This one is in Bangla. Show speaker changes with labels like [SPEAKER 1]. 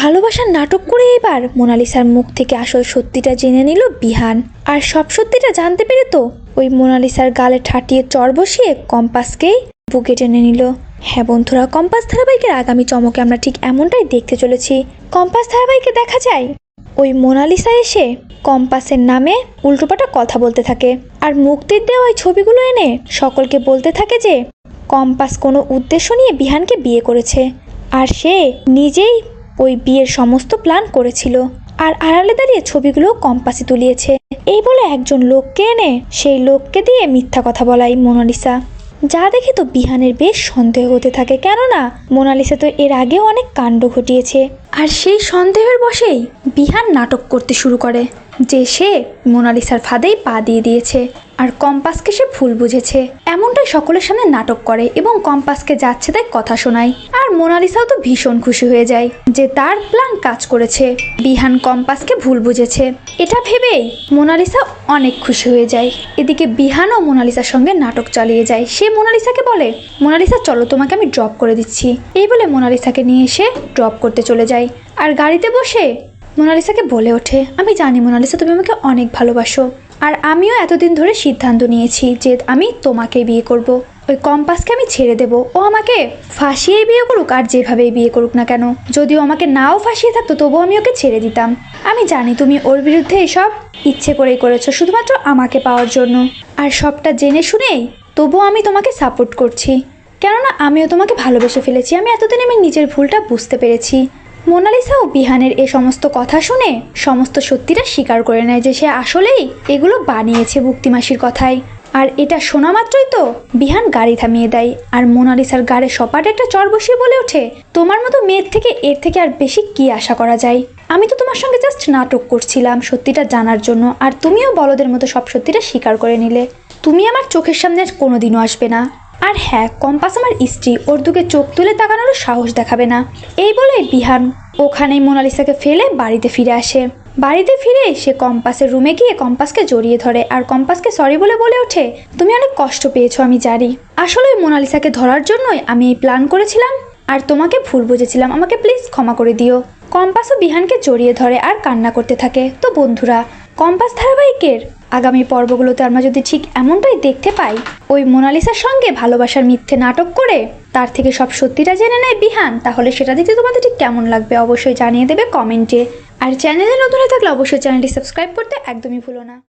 [SPEAKER 1] ভালোবাসার নাটক করে এবার মোনালিসার মুখ থেকে আসল সত্যিটা জেনে নিল বিহান। আর সব সত্যিটা জানতে পেরে তো ওই মোনালিসার গালে ঠাটিয়ে চর বসিয়ে কম্পাসকেই বুকে টেনে নিল। হ্যাঁ বন্ধুরা, কম্পাস ধারাবাহিকের আগামী চমকে আমরা ঠিক এমনটাই দেখতে চলেছি। কম্পাস ধারাবাহিকে দেখা যায় ওই মোনালিসা এসে কম্পাসের নামে উল্টোপাল্টা কথা বলতে থাকে, আর মুক্তির দেওয়া ওই ছবিগুলো এনে সকলকে বলতে থাকে যে কম্পাস কোনো উদ্দেশ্য নিয়ে বিহানকে বিয়ে করেছে, আর সে নিজেই ওই বিয়ের সমস্ত প্ল্যান করেছিল, আর আড়ালে দাঁড়িয়ে ছবিগুলো কম্পাসই তুলিয়েছে। এই বলে একজন লোককে এনে সেই লোককে দিয়ে মিথ্যা কথা বলাই মোনালিসা, যা দেখে তো বিহানের বেশ সন্দেহ হতে থাকে, কেননা মোনালিসা তো এর আগেও অনেক কাণ্ড ঘটিয়েছে। আর সেই সন্দেহের বশেই বিহান নাটক করতে শুরু করে যে সে মোনালিসার ফাঁদেই পা দিয়ে দিয়েছে আর কম্পাসকে সে ভুল বুঝেছে। এমনটাই সকলের সামনে নাটক করে এবং কম্পাসকে যাচ্ছে তাই কথা শোনায়। আর মোনালিসাও তো ভীষণ খুশি হয়ে যায় যে তার প্ল্যান কাজ করেছে, বিহান কম্পাসকে ভুল বুঝেছে। এটা ভেবেই মোনালিসা অনেক খুশি হয়ে যায়। এদিকে বিহানও মোনালিসার সঙ্গে নাটক চালিয়ে যায়। সে মোনালিসাকে বলে, মোনালিসা চলো তোমাকে আমি ড্রপ করে দিচ্ছি। এই বলে মোনালিসাকে নিয়ে এসে ড্রপ করতে চলে যায়। আর গাড়িতে বসে মোনালিসাকে বলে ওঠে, আমি জানি মোনালিসা তুমি আমাকে অনেক ভালোবাসো, আর আমিও এতদিন ধরে সিদ্ধান্ত নিয়েছি যে আমি তোমাকে বিয়ে করব। ওই কম্পাসকে আমি ছেড়ে দেব, ও আমাকে ফাঁসিয়ে বিয়ে করুক আর যেভাবেই বিয়ে করুক না কেন, যদিও আমাকে নাও ফাঁসিয়ে থাকতো তবুও আমি ওকে ছেড়ে দিতাম। আমি জানি তুমি ওর বিরুদ্ধে এসব ইচ্ছে করেই করেছো শুধুমাত্র আমাকে পাওয়ার জন্য, আর সবটা জেনে শুনেই তবুও আমি তোমাকে সাপোর্ট করছি, কেননা আমিও তোমাকে ভালোবেসে ফেলেছি। আমি এতদিন আমি নিজের ভুলটা বুঝতে পেরেছি। মোনালিসা ও বিহানের এ সমস্ত কথা শুনে সমস্ত সত্যিটা স্বীকার করে নেয় যে সে আসলেই এগুলো বানিয়েছে মুক্তিমাসির কথায়। আর এটা শোনা মাত্রই তো বিহান গাড়ি থামিয়ে দেয়, আর মোনালিসার গাড়ে সপাটে একটা চর বসিয়ে বলে ওঠে, তোমার মতো মেয়ের থেকে এর থেকে আর বেশি কি আশা করা যায়? আমি তো তোমার সঙ্গে জাস্ট নাটক করছিলাম সত্যিটা জানার জন্য, আর তুমিও বলদের মতো সব সত্যিটা স্বীকার করে নিলে। তুমি আমার চোখের সামনে আর কোনোদিনও আসবে না। আর হ্যাঁ, কম্পাস আমার স্ত্রী, ওর দিকে চোখ তুলে তাকানোর সাহস দেখাবে না। এই বলে বিহান ওখানেই মোনালিসাকে ফেলে বাড়িতে ফিরে আসে। বাড়িতে ফিরে সে কম্পাসের রুমে গিয়ে কম্পাসকে জড়িয়ে ধরে আর কম্পাসকে সরি বলে বলে ওঠে, তুমি অনেক কষ্ট পেয়েছো আমি জানি, আসলে মোনালিসাকে ধরার জন্যই আমি এই প্ল্যান করেছিলাম আর তোমাকে ভুল বুঝেছিলাম, আমাকে প্লিজ ক্ষমা করে দিও। কম্পাসও বিহানকে জড়িয়ে ধরে আর কান্না করতে থাকে। তো বন্ধুরা, কম্পাস ধারাবাহিকের আগামী পর্বগুলোতে আমরা যদি ঠিক এমনটাই দেখতে পাই, ওই মোনালিসার সঙ্গে ভালোবাসার মিথ্যে নাটক করে তার থেকে সব সত্যিটা জেনে নেয় বিহান, তাহলে সেটা দেখতে তোমাদের ঠিক কেমন লাগবে অবশ্যই জানিয়ে দেবে কমেন্টে। আর চ্যানেলে নতুন হয়ে থাকলে অবশ্যই চ্যানেলটি সাবস্ক্রাইব করতে একদমই ভুলো না।